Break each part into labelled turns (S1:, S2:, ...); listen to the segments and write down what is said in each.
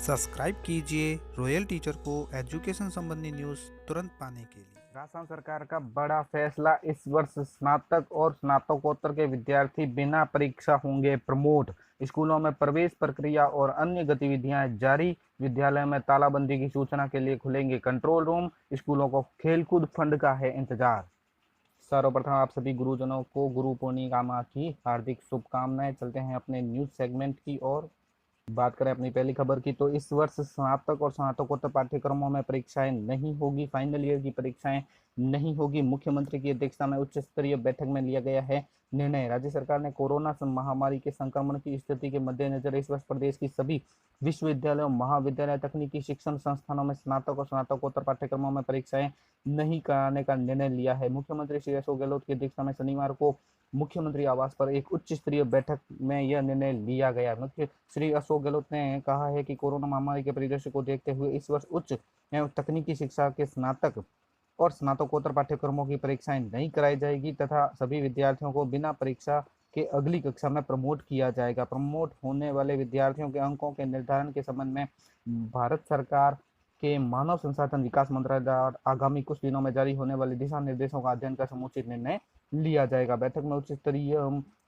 S1: Subscribe कीजिए royal teacher को education संबंधी न्यूज़ तुरंत पाने के लिए।
S2: राजस्थान सरकार का बड़ा फैसला, इस वर्ष स्नातक और स्नातकोत्तर के विद्यार्थी बिना परीक्षा होंगे प्रमोट। स्कूलों में प्रवेश प्रक्रिया और अन्य गतिविधियां जारी। विद्यालय में तालाबंदी की सूचना के लिए खुलेंगे कंट्रोल रूम। स्कूलों को खेलकूद फंड का है इंतजार। सर्वप्रथम आप सभी गुरुजनों को गुरु पूर्णिमा की हार्दिक शुभकामनाएं। चलते हैं अपने न्यूज सेगमेंट की ओर। बात करें अपनी पहली खबर की, तो इस वर्ष स्नातक और स्नातकोत्तर पाठ्यक्रमों में परीक्षाएं नहीं होगी। फाइनल ईयर की परीक्षाएं नहीं होगी। मुख्यमंत्री की अध्यक्षता में उच्च स्तरीय बैठक में लिया गया है निर्णय। राज्य सरकार ने कोरोना महामारी के संक्रमण की स्थिति के मद्देनजर इस वर्ष प्रदेश की सभी विश्वविद्यालयों, महाविद्यालय, तकनीकी शिक्षण संस्थानों में स्नातक और स्नातकोत्तर पाठ्यक्रमों में परीक्षाएं नहीं कराने का निर्णय लिया है। मुख्यमंत्री श्री अशोक गहलोत की अध्यक्षता में शनिवार को मुख्यमंत्री आवास पर एक उच्च स्तरीय बैठक में यह निर्णय लिया गया। मुख्य श्री अशोक गहलोत ने कहा है कि कोरोना महामारी के परिदृश्य को देखते हुए इस वर्ष उच्च एवं तकनीकी शिक्षा के स्नातक और स्नातकोत्तर पाठ्यक्रमों की परीक्षाएं नहीं कराई जाएगी तथा सभी विद्यार्थियों को बिना परीक्षा के अगली कक्षा में प्रमोट किया जाएगा। प्रमोट होने वाले विद्यार्थियों के अंकों के निर्धारण के संबंध में भारत सरकार के मानव संसाधन विकास मंत्रालय द्वारा आगामी कुछ दिनों में जारी होने वाले दिशा निर्देशों का अध्ययन का समुचित निर्णय लिया जाएगा। बैठक में उच्च स्तरीय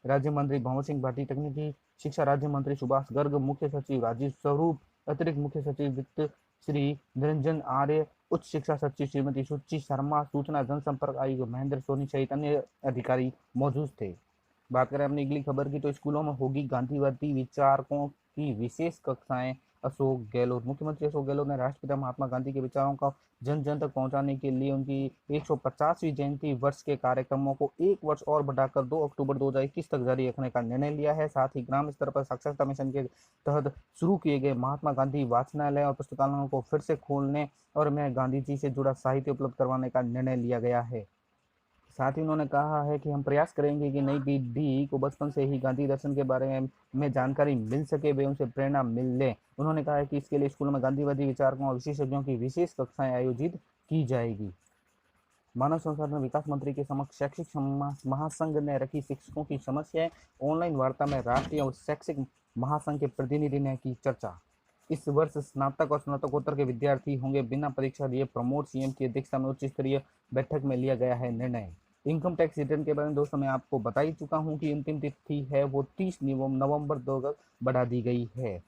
S2: राज्य मंत्री भंवर सिंह भाटी, तकनीकी शिक्षा राज्य मंत्री सुभाष गर्ग, मुख्य सचिव राजीव स्वरूप, अतिरिक्त मुख्य सचिव वित्त श्री निरंजन आर्य, उच्च शिक्षा सचिव श्रीमती सुचि शर्मा, सूचना जनसंपर्क आयुक्त महेंद्र सोनी सहित अन्य अधिकारी मौजूद थे। बात करें अपनी अगली खबर की, तो स्कूलों में होगी गांधीवादी विचारकों की विशेष कक्षाएं। अशोक गहलोत। मुख्यमंत्री अशोक गहलोत ने राष्ट्रपिता महात्मा गांधी के विचारों को जन जन तक पहुंचाने के लिए उनकी 150वीं जयंती वर्ष के कार्यक्रमों को एक वर्ष और बढ़ाकर 2 अक्टूबर 2021 तक जारी रखने का निर्णय लिया है। साथ ही ग्राम स्तर पर साक्षरता मिशन के तहत शुरू किए गए महात्मा गांधी वाचनालय और पुस्तकालयों को फिर से खोलने और में गांधी जी से जुड़ा साहित्य उपलब्ध करवाने का निर्णय लिया गया है। साथ ही उन्होंने कहा है कि हम प्रयास करेंगे कि नई पीढ़ी को बचपन से ही गांधी दर्शन के बारे में जानकारी मिल सके व उनसे प्रेरणा मिले। उन्होंने कहा है कि इसके लिए स्कूलों में गांधीवादी विचारकों और विशेषज्ञों की विशेष कक्षाएं आयोजित की जाएगी। मानव संसाधन विकास मंत्री के समक्ष शैक्षिक महासंघ ने रखी शिक्षकों की समस्याएं। ऑनलाइन वार्ता में राष्ट्रीय और शैक्षिक महासंघ के प्रतिनिधि ने की चर्चा। इस वर्ष स्नातक और स्नातकोत्तर के विद्यार्थी होंगे बिना परीक्षा दिए प्रमोट। सीएम की अध्यक्षता में उच्च स्तरीय बैठक में लिया गया है निर्णय। इनकम टैक्स रिटर्न के बारे में दोस्तों मैं आपको बता ही चुका हूं कि अंतिम तिथि है वो 30 नवंबर 2 तक बढ़ा दी गई है।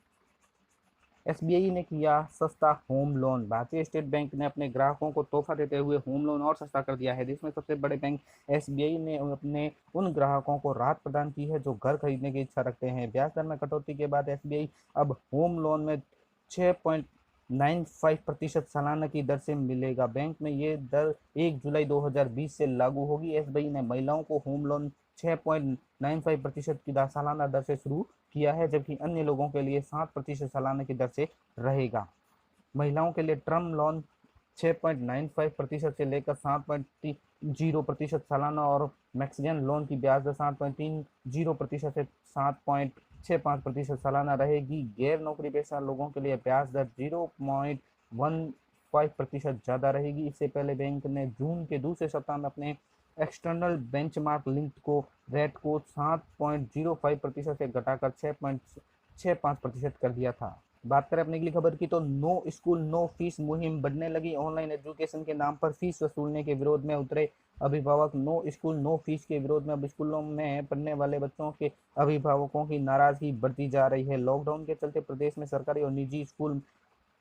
S2: एसबीआई ने किया सस्ता होम लोन। भारतीय स्टेट बैंक ने अपने ग्राहकों को तोहफा देते हुए होम लोन और सस्ता कर दिया है। देश में सबसे बड़े बैंक एसबीआई ने अपने उन ग्राहकों को राहत प्रदान की है जो घर खरीदने की इच्छा रखते हैं। ब्याज दर में कटौती के बाद एसबीआई अब होम लोन में 6.95% सालाना की दर से मिलेगा। बैंक में ये दर 1 जुलाई 2020 से लागू होगी। एसबीआई ने महिलाओं को होम लोन 6.95% की सालाना दर से शुरू किया है, जबकि अन्य लोगों के लिए 7% सालाना की दर से रहेगा। महिलाओं के लिए टर्म लोन 6.95% से लेकर 7.0% सालाना और मैक्सिमम लोन की ब्याज दर 7.30% से 7.65% सालाना रहेगी। गैर नौकरी पेशा लोगों के लिए ब्याज दर 0.15% ज़्यादा रहेगी। इससे पहले बैंक ने जून के दूसरे सप्ताह में अपने एक्सटर्नल बेंचमार्क लिंक को रेट को 7.05% से घटाकर 6.65% कर दिया था। बात करें अपनी अगली खबर की, तो नो स्कूल नो फीस मुहिम बढ़ने लगी। ऑनलाइन एजुकेशन के नाम पर फीस वसूलने के विरोध में उतरे अभिभावक। नो स्कूल नो फीस के विरोध में अब स्कूलों में पढ़ने वाले बच्चों के अभिभावकों की नाराजगी बढ़ती जा रही है। लॉकडाउन के चलते प्रदेश में सरकारी और निजी स्कूल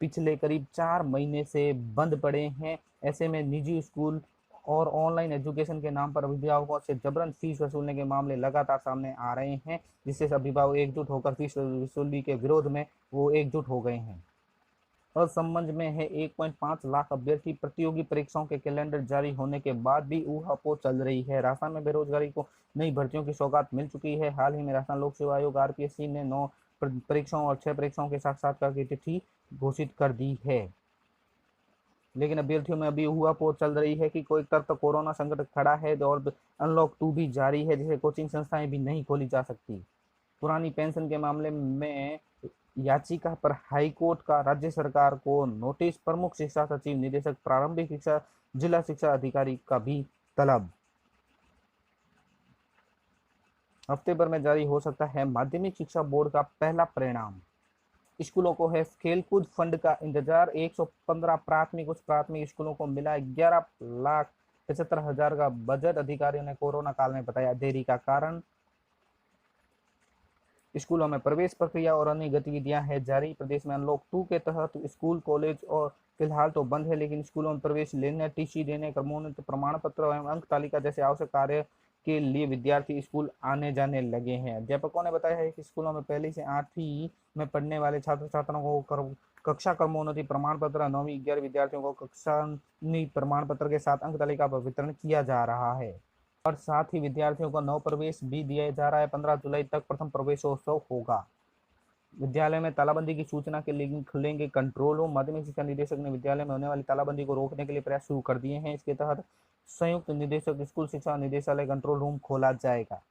S2: पिछले करीब 4 महीने से बंद पड़े हैं। ऐसे में निजी स्कूल और ऑनलाइन एजुकेशन के नाम पर अभिभावकों से जबरन फीस वसूलने के मामले लगातार सामने आ रहे हैं, जिससे अभिभावक एकजुट होकर फीस वसूली के विरोध में वो एकजुट हो गए हैं। और संबंध में है 1.5 लाख अभ्यर्थी। प्रतियोगी परीक्षाओं के कैलेंडर जारी होने के बाद भी ऊहापोह चल रही है। राजस्थान में बेरोजगारी को नई भर्तियों की सौगात मिल चुकी है। हाल ही में राजस्थान लोक सेवा आयोग आरपीएससी ने 9 परीक्षाओं और 6 परीक्षाओं के साक्षात्कार की तिथि घोषित कर दी है, लेकिन अभ्यर्थियों में अभी ऊहापोह चल रही है कि कोई तरफ तो कोरोना संकट खड़ा है और अनलॉक 2 भी जारी है, जिसे कोचिंग संस्थाएं भी नहीं खोली जा सकती। पुरानी पेंशन के मामले में याचिका पर हाईकोर्ट का राज्य सरकार को नोटिस। प्रमुख शिक्षा सचिव, निदेशक प्रारंभिक शिक्षा, जिला शिक्षा अधिकारी का भी तलब। हफ्ते भर में जारी हो सकता है माध्यमिक शिक्षा बोर्ड का पहला परिणाम। स्कूलों को है खेलकूद फंड का इंतजार। 115 प्राथमिक उच्च प्राथमिक स्कूलों को मिला 11,75,000 का बजट। अधिकारियों ने कोरोना काल में बताया देरी का कारण। स्कूलों में प्रवेश प्रक्रिया और अन्य गतिविधियां हैं जारी। प्रदेश में अनलॉक 2 के तहत स्कूल कॉलेज और फिलहाल तो बंद है, लेकिन स्कूलों में प्रवेश लेने, टीसी देने, क्रमोन्नत प्रमाण पत्र एवं अंक तालिका जैसे आवश्यक कार्य के लिए विद्यार्थी स्कूल आने जाने लगे हैं। अध्यापकों ने बताया है कि स्कूलों में पहली से 8वीं में पढ़ने वाले छात्र छात्राओं को कक्षा क्रमोन्नति प्रमाण पत्र, 9वीं 11वीं विद्यार्थियों को कक्षा प्रमाण पत्र के साथ अंक तालिका पर वितरण किया जा रहा है और साथ ही विद्यार्थियों को नव प्रवेश भी दिया जा रहा है। 15 जुलाई तक प्रथम प्रवेशोत्सव होगा। विद्यालय में तालाबंदी की सूचना के लिए खुलेंगे कंट्रोल रूम। माध्यमिक शिक्षा निदेशक ने विद्यालय में होने वाली तालाबंदी को रोकने के लिए प्रयास शुरू कर दिए हैं। इसके तहत संयुक्त निदेशक स्कूल शिक्षा निदेशालय कंट्रोल रूम खोला जाएगा।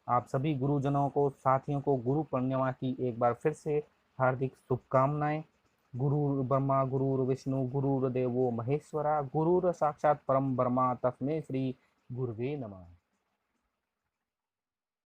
S2: आप सभी गुरुजनों को, साथियों को गुरु पूर्णिमा की एक बार फिर से हार्दिक शुभकामनाएं। गुरु ब्रह्मा गुरु विष्णु गुरुर्देवो महेश्वरा, गुरुर साक्षात परम ब्रह्मा, तस्मै श्री गुरुवे नमः।